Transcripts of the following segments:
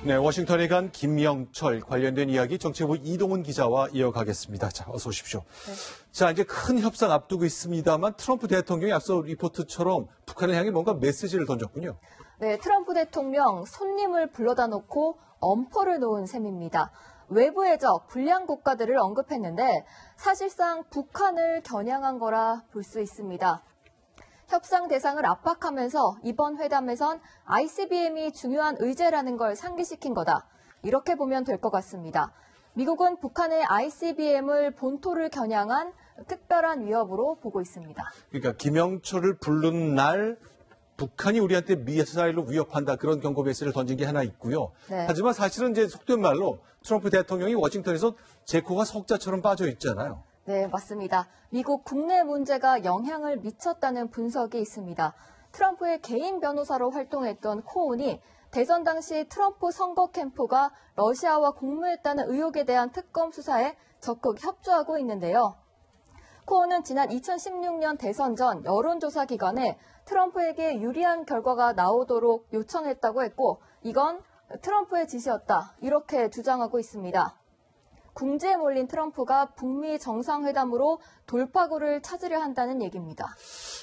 네, 워싱턴에 간 김영철 관련된 이야기 정치부 이동훈 기자와 이어가겠습니다. 자, 어서 오십시오. 네. 자, 이제 큰 협상 앞두고 있습니다만 트럼프 대통령이 앞서 리포트처럼 북한을 향해 뭔가 메시지를 던졌군요. 네, 트럼프 대통령 손님을 불러다 놓고 엄포를 놓은 셈입니다. 외부의 적, 불량 국가들을 언급했는데 사실상 북한을 겨냥한 거라 볼 수 있습니다. 협상 대상을 압박하면서 이번 회담에선 ICBM이 중요한 의제라는 걸 상기시킨 거다. 이렇게 보면 될 것 같습니다. 미국은 북한의 ICBM을 본토를 겨냥한 특별한 위협으로 보고 있습니다. 그러니까 김영철을 부른 날 북한이 우리한테 미사일로 위협한다 그런 경고 메시지를 던진 게 하나 있고요. 네. 하지만 사실은 이제 속된 말로 트럼프 대통령이 워싱턴에서 제 코가 석자처럼 빠져 있잖아요. 네, 맞습니다. 미국 국내 문제가 영향을 미쳤다는 분석이 있습니다. 트럼프의 개인 변호사로 활동했던 코온이 대선 당시 트럼프 선거 캠프가 러시아와 공모했다는 의혹에 대한 특검 수사에 적극 협조하고 있는데요. 코온은 지난 2016년 대선 전 여론조사 기관에 트럼프에게 유리한 결과가 나오도록 요청했다고 했고 이건 트럼프의 지시였다 이렇게 주장하고 있습니다. 궁지에 몰린 트럼프가 북미 정상회담으로 돌파구를 찾으려 한다는 얘기입니다.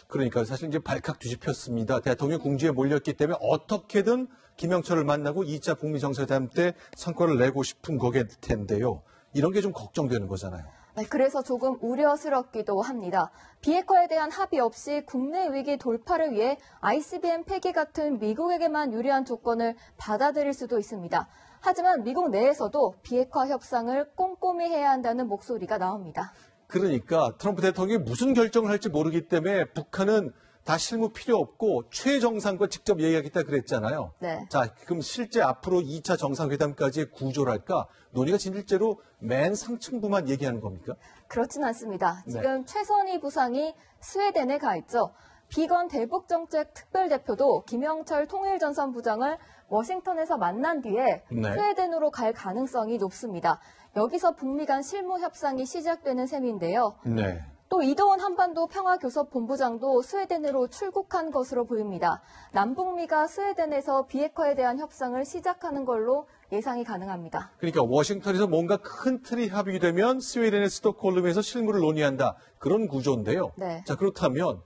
그러니까 사실 이제 발칵 뒤집혔습니다. 대통령 궁지에 몰렸기 때문에 어떻게든 김영철을 만나고 2차 북미 정상회담 때 성과를 내고 싶은 거일 텐데요. 이런 게 좀 걱정되는 거잖아요. 네, 그래서 조금 우려스럽기도 합니다. 비핵화에 대한 합의 없이 국내 위기 돌파를 위해 ICBM 폐기 같은 미국에게만 유리한 조건을 받아들일 수도 있습니다. 하지만 미국 내에서도 비핵화 협상을 꼼꼼히 해야 한다는 목소리가 나옵니다. 그러니까 트럼프 대통령이 무슨 결정을 할지 모르기 때문에 북한은 다 실무 필요 없고 최정상과 직접 얘기하겠다 그랬잖아요. 네. 자, 그럼 실제 앞으로 2차 정상회담까지의 구조랄까? 논의가 진실제로 맨 상층부만 얘기하는 겁니까? 그렇진 않습니다. 네. 지금 최선희 부상이 스웨덴에 가 있죠. 비건 대북정책 특별대표도 김영철 통일전선부장을 워싱턴에서 만난 뒤에 네. 스웨덴으로 갈 가능성이 높습니다. 여기서 북미 간 실무 협상이 시작되는 셈인데요. 네. 또 이동훈 한반도 평화교섭본부장도 스웨덴으로 출국한 것으로 보입니다. 남북미가 스웨덴에서 비핵화에 대한 협상을 시작하는 걸로 예상이 가능합니다. 그러니까 워싱턴에서 뭔가 큰 틀이 합의되면 스웨덴의 스톡홀름에서 실무를 논의한다. 그런 구조인데요. 네. 자, 그렇다면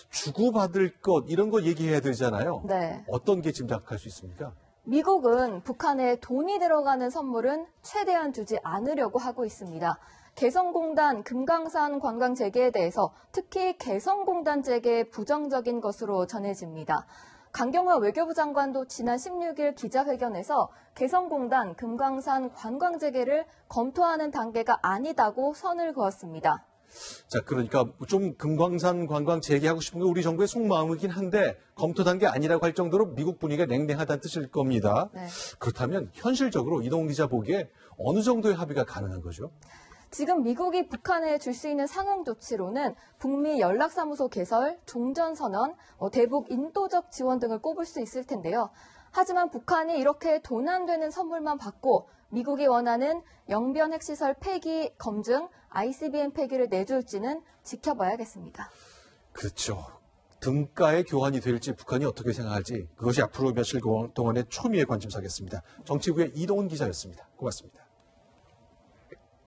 주고받을 것 이런 거 얘기해야 되잖아요. 네. 어떤 게 짐작할 수 있습니까? 미국은 북한에 돈이 들어가는 선물은 최대한 주지 않으려고 하고 있습니다. 개성공단 금강산 관광 재개에 대해서 특히 개성공단 재개에 부정적인 것으로 전해집니다. 강경화 외교부 장관도 지난 16일 기자회견에서 개성공단 금강산 관광 재개를 검토하는 단계가 아니다고 선을 그었습니다. 자, 그러니까 좀 금강산 관광 재개하고 싶은 게 우리 정부의 속마음이긴 한데 검토 단계 아니라고 할 정도로 미국 분위기가 냉랭하다는 뜻일 겁니다. 네. 그렇다면 현실적으로 이동훈 기자 보기에 어느 정도의 합의가 가능한 거죠? 지금 미국이 북한에 줄 수 있는 상응 조치로는 북미 연락사무소 개설, 종전선언, 대북 인도적 지원 등을 꼽을 수 있을 텐데요. 하지만 북한이 이렇게 돈 안 되는 선물만 받고 미국이 원하는 영변 핵시설 폐기 검증, ICBM 폐기를 내줄지는 지켜봐야겠습니다. 그렇죠. 등가의 교환이 될지 북한이 어떻게 생각할지 그것이 앞으로 며칠 동안의 초미의 관심사겠습니다. 정치부의 이동훈 기자였습니다. 고맙습니다.